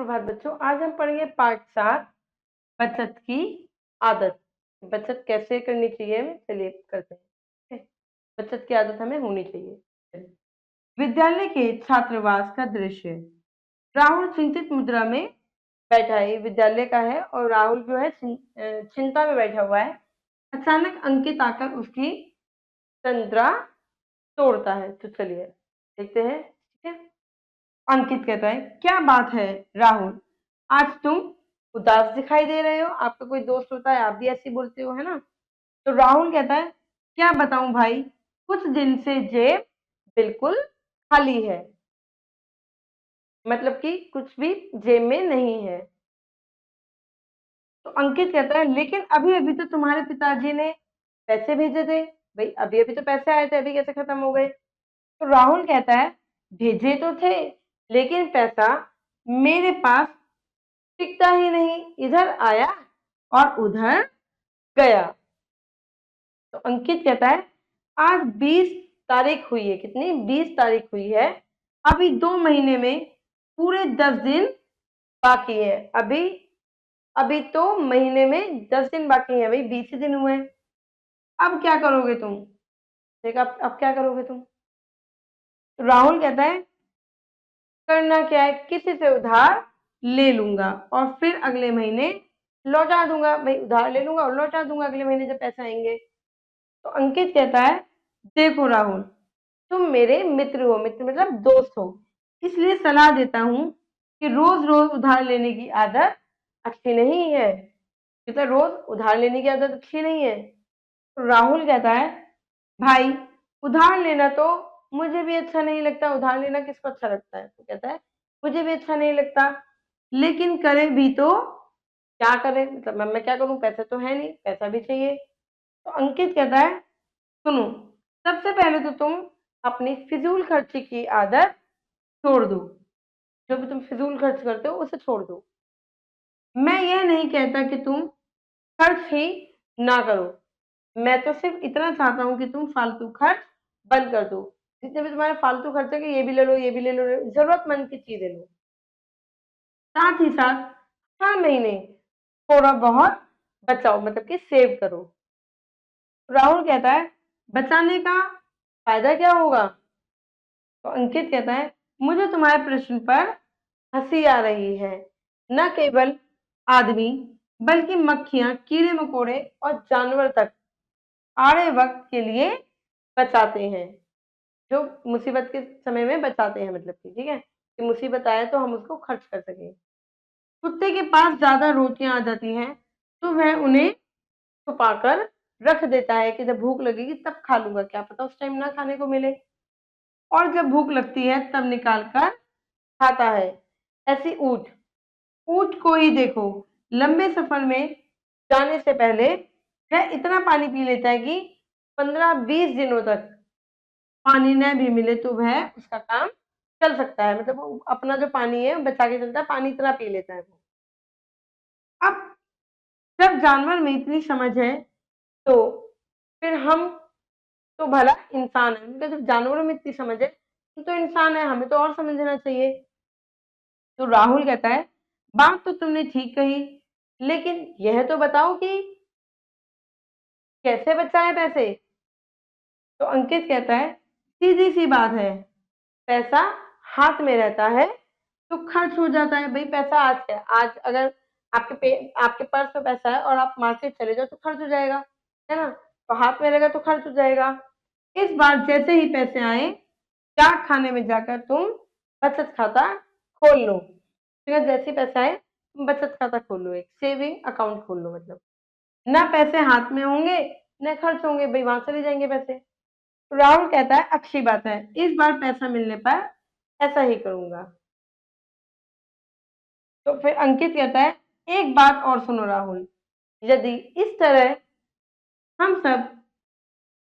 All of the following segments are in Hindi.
सुप्रभात बच्चों। आज हम पढ़ेंगे पाठ 7 बचत की आदत। बचत कैसे करनी चाहिए हमें, चलिए करते हैं। बचत की आदत हमें होनी चाहिए। विद्यालय के छात्रावास का दृश्य। राहुल चिंतित मुद्रा में बैठा है। ये विद्यालय का है और राहुल जो है चिंता में बैठा हुआ है। अचानक अंकित आकर उसकी तंद्रा तोड़ता है। तो चलिए देखते हैं। ठीक है। अंकित कहता है, क्या बात है राहुल, आज तुम उदास दिखाई दे रहे हो। आपका कोई दोस्त होता है, आप भी ऐसे ही बोलते हो, है ना। तो राहुल कहता है, क्या बताऊं भाई, कुछ दिन से जेब बिल्कुल खाली है। मतलब कि कुछ भी जेब में नहीं है। तो अंकित कहता है, लेकिन अभी अभी तो तुम्हारे पिताजी ने पैसे भेजे थे। भाई अभी अभी तो पैसे आए थे, अभी कैसे खत्म हो गए। तो राहुल कहता है, भेजे तो थे, लेकिन पैसा मेरे पास टिकता ही नहीं, इधर आया और उधर गया। तो अंकित कहता है, आज 20 तारीख हुई है। कितनी? 20 तारीख हुई है। अभी 2 महीने में पूरे 10 दिन बाकी है। अभी अभी तो महीने में 10 दिन बाकी है, भाई 20 ही दिन हुए हैं। अब क्या करोगे तुम? देखा, अब क्या करोगे तुम? तो राहुल कहता है, करना क्या है, किसी से उधार ले लूंगा और फिर अगले महीने लौटा दूंगा। भाई उधार ले लूंगा और लौटा दूंगा अगले महीने जब पैसे आएंगे। तो अंकित कहता है, देखो राहुल, तुम मेरे मित्र हो, मित्र मतलब दोस्त हो, इसलिए सलाह देता हूँ कि रोज रोज उधार लेने की आदत अच्छी नहीं है। मतलब रोज उधार लेने की आदत अच्छी नहीं है। तो राहुल कहता है, भाई उधार लेना तो मुझे भी अच्छा नहीं लगता। उधार लेना किसको अच्छा लगता है? तो कहता है, मुझे भी अच्छा नहीं लगता, लेकिन करें भी तो क्या करें। मतलब मैं क्या करूं, पैसे तो है नहीं, पैसा भी चाहिए। तो अंकित कहता है, सुनो, सबसे पहले तो तुम अपनी फिजूल खर्ची की आदत छोड़ दो। जो भी तुम फिजूल खर्च करते हो उसे छोड़ दो। मैं यह नहीं कहता कि तुम खर्च ही ना करो, मैं तो सिर्फ इतना चाहता हूँ कि तुम फालतू खर्च बंद कर दो। जितने भी तुम्हारे फालतू खर्चे के, ये भी ले लो, ये भी ले लो, जरूरतमंद की चीजें लो। साथ ही साथ हर महीने थोड़ा बहुत बचाओ, मतलब कि सेव करो। राहुल कहता है, बचाने का फायदा क्या होगा? तो अंकित कहता है, मुझे तुम्हारे प्रश्न पर हंसी आ रही है। न केवल आदमी, बल्कि मक्खियां, कीड़े मकोड़े और जानवर तक आड़े वक्त के लिए बचाते हैं। जो मुसीबत के समय में बचाते हैं, मतलब कि ठीक है, कि मुसीबत आए तो हम उसको खर्च कर सकें। कुत्ते के पास ज्यादा रोटियां आ जाती हैं तो वह उन्हें छुपाकर रख देता है कि जब भूख लगेगी तब खा लूंगा, क्या पता उस टाइम ना खाने को मिले। और जब भूख लगती है तब निकाल कर खाता है। ऐसी ऊँट ऊँट को ही देखो, लंबे सफर में जाने से पहले वह इतना पानी पी लेता है कि 15-20 दिनों तक पानी न भी मिले तो वह उसका काम चल सकता है। मतलब वो अपना जो पानी है बचा के चलता है, पानी इतना पी लेता है वो। अब जब जानवर में इतनी समझ है तो फिर हम तो भला इंसान है, मतलब जब जानवरों में इतनी समझ है तो इंसान है, हमें तो और समझना चाहिए। तो राहुल कहता है, बात तो तुमने ठीक कही, लेकिन यह तो बताओ कि कैसे बचाए पैसे। तो अंकित कहता है, सीधी सी बात है, पैसा हाथ में रहता है तो खर्च हो जाता है। भाई पैसा आज है, आज अगर आपके पर्स में पैसा है और आप मार्केट चले जाओ तो खर्च हो जाएगा, है ना। तो हाथ में रहेगा तो खर्च हो जाएगा। इस बार जैसे ही पैसे आए, चाट खाने में जाकर तुम बचत खाता खोल लो। ठीक है, जैसे ही पैसा आए तुम बचत खाता खोल लो, एक सेविंग अकाउंट खोल लो। मतलब ना पैसे हाथ में होंगे न खर्च होंगे, भाई वहां चले जाएंगे पैसे। तो राहुल कहता है, अच्छी बात है, इस बार पैसा मिलने पर ऐसा ही करूंगा। तो फिर अंकित कहता है, एक बात और सुनो राहुल, यदि इस तरह हम सब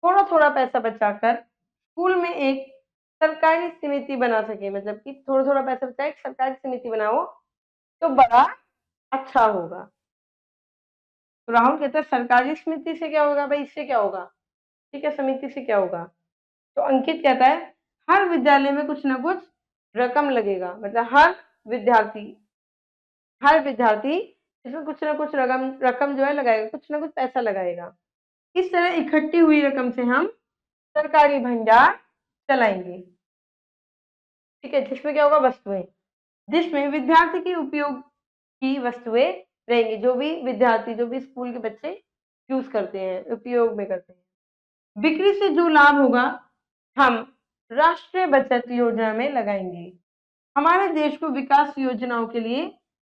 थोड़ा थोड़ा पैसा बचाकर स्कूल में एक सरकारी समिति बना सके, मतलब कि थोड़ा थोड़ा पैसा बचा एक सरकारी समिति बनाओ तो बड़ा अच्छा होगा। तो राहुल कहता है, सरकारी समिति से क्या होगा भाई, इससे क्या होगा? ठीक है, समिति से क्या होगा? तो अंकित कहता है, हर विद्यालय में कुछ ना कुछ रकम लगेगा, मतलब हर विद्यार्थी हर विद्यार्थी इसमें कुछ ना कुछ रकम रकम जो है लगाएगा, कुछ ना कुछ पैसा लगाएगा। इस तरह इकट्ठी हुई रकम से हम सरकारी भंडार चलाएंगे। ठीक है, जिसमें क्या होगा, वस्तुएं, जिसमें विद्यार्थी के उपयोग की वस्तुएं रहेंगी, जो भी विद्यार्थी, जो भी स्कूल के बच्चे यूज करते हैं, उपयोग में करते हैं। बिक्री से जो लाभ होगा हम राष्ट्रीय बचत योजना में लगाएंगे। हमारे देश को विकास योजनाओं के लिए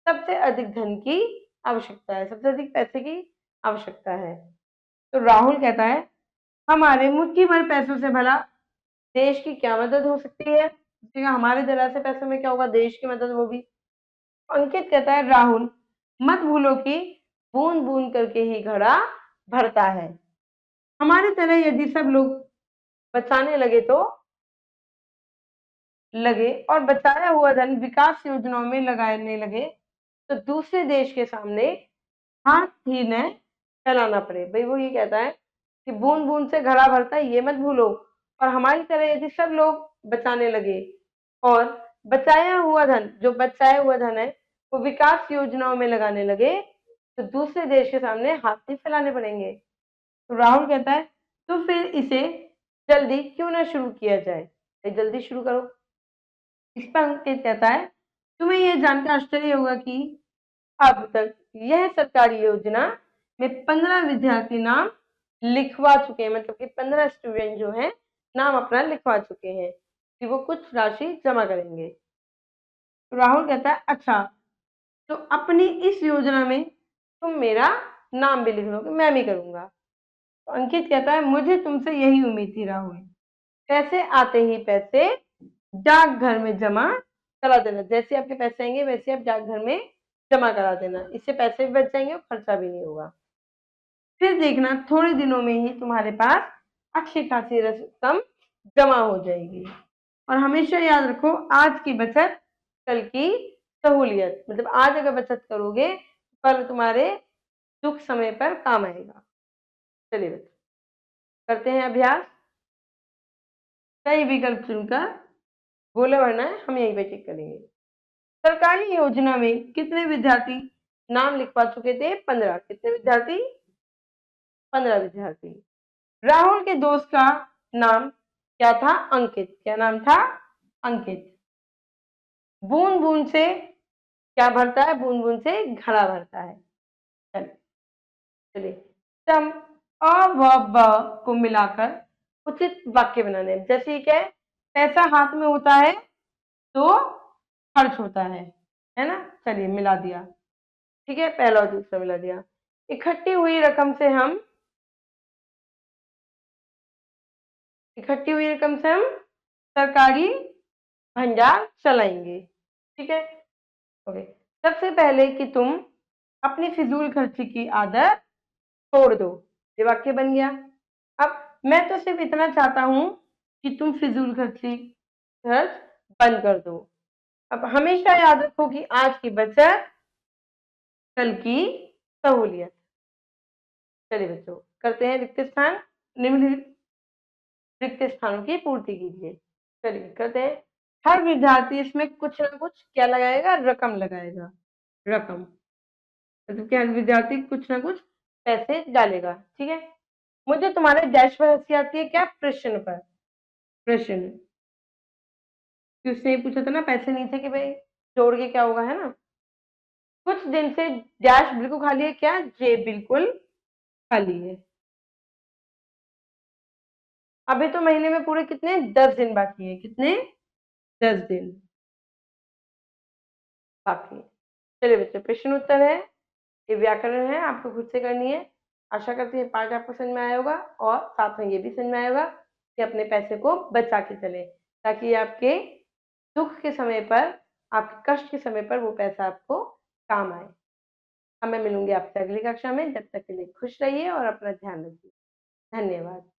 सबसे अधिक धन की आवश्यकता है, सबसे अधिक पैसे की आवश्यकता है। तो राहुल कहता है हमारे मुट्ठी भर पैसों से भला देश की क्या मदद हो सकती है। हमारे जरा से पैसों में क्या होगा, देश की मदद होगी। अंकित कहता है राहुल मत भूलो कि बूंद बूंद करके ही घड़ा भरता है। हमारी तरह यदि सब लोग बचाने लगे और बचाया हुआ धन विकास योजनाओं में लगाने लगे तो दूसरे देश के सामने हाथ ही न फैलाना पड़े। भाई वो ये कहता है कि बूंद बूंद से घड़ा भरता है, ये मत भूलो। और हमारी तरह यदि सब लोग बचाने लगे और बचाया हुआ धन, जो बचाया हुआ धन है वो विकास योजनाओं में लगाने लगे तो दूसरे देश के सामने हाथ नहीं फैलाने पड़ेंगे। तो राहुल कहता है तो फिर इसे जल्दी क्यों ना शुरू किया जाए, तो जल्दी शुरू करो। इस पर अंकित कहता है तुम्हें यह जानकर आश्चर्य होगा कि अब तक यह सरकारी योजना में 15 विद्यार्थी नाम लिखवा चुके हैं, मतलब कि 15 स्टूडेंट जो हैं नाम अपना लिखवा चुके हैं कि वो कुछ राशि जमा करेंगे। तो राहुल कहता है अच्छा, तो अपनी इस योजना में तुम मेरा नाम भी लिख लो कि मैं भी करूंगा। तो अंकित कहता है मुझे तुमसे यही उम्मीद थी राहुल, पैसे आते ही पैसे डाकघर में जमा करा देना, जैसे आपके पैसे आएंगे वैसे आप डाकघर में जमा करा देना, इससे पैसे भी बच जाएंगे और खर्चा भी नहीं होगा। फिर देखना थोड़े दिनों में ही तुम्हारे पास अच्छी खासी रकम जमा हो जाएगी। और हमेशा याद रखो आज की बचत कल की सहूलियत, मतलब आज अगर बचत करोगे कल तुम्हारे दुख समय पर काम आएगा। चलिए बच्चों करते हैं अभ्यास। सही विकल्प चुनकर गोला भरना है, हम यहीं पे टिक करेंगे। सरकारी योजना में कितने विद्यार्थी नाम लिखवा चुके थे, 15। कितने विद्यार्थी, 15 विद्यार्थी। राहुल के दोस्त का नाम क्या था, अंकित। क्या नाम था, अंकित। बूंद बूंद से क्या भरता है, बूंद बूंद से घड़ा भरता है। चलिए सम अ व ब को मिलाकर उचित वाक्य बनाने, जैसे क्या है, पैसा हाथ में होता है तो खर्च होता है ना। चलिए मिला दिया, ठीक है, पहला और दूसरा मिला दिया। इकट्ठी हुई रकम से हम सरकारी भंडार चलाएंगे। ठीक है, ओके। सबसे पहले कि तुम अपनी फिजूल खर्ची की आदत छोड़ दो, ये वाक्य बन गया। अब मैं तो सिर्फ इतना चाहता हूं कि तुम फिजूल खर्च बंद कर दो। अब हमेशा याद रखो कि आज की बचत कल की सहूलियत। चलिए बच्चों करते हैं रिक्त स्थान, निम्नलिखित रिक्त स्थानों की पूर्ति कीजिए। चलिए करते हैं। हर विद्यार्थी इसमें कुछ ना कुछ क्या लगाएगा, रकम लगाएगा। रकम मतलब क्या, विद्यार्थी कुछ ना कुछ पैसे डालेगा। ठीक है, मुझे तुम्हारे डैश पर हंसी आती है, क्या, प्रश्न पर। प्रश्न कि उसने पूछा था ना, पैसे नहीं थे कि भाई जोड़ के क्या होगा, है ना। कुछ दिन से डैश बिल्कुल खाली है, क्या, जेब बिल्कुल खाली है। अभी तो महीने में पूरे कितने, 10 दिन बाकी है। कितने, 10 दिन बाकी है। चलिए बच्चों प्रश्न उत्तर है, ये व्याकरण है, आपको खुद से करनी है। आशा करती है पाठ आपको समझ में आया होगा और साथ में ये भी समझ में आया होगा कि अपने पैसे को बचा के चले, ताकि आपके दुख के समय पर, आपके कष्ट के समय पर वो पैसा आपको काम आए। अब मैं मिलूंगी आपसे अगली कक्षा में, जब तक के लिए खुश रहिए और अपना ध्यान रखिए। धन्यवाद।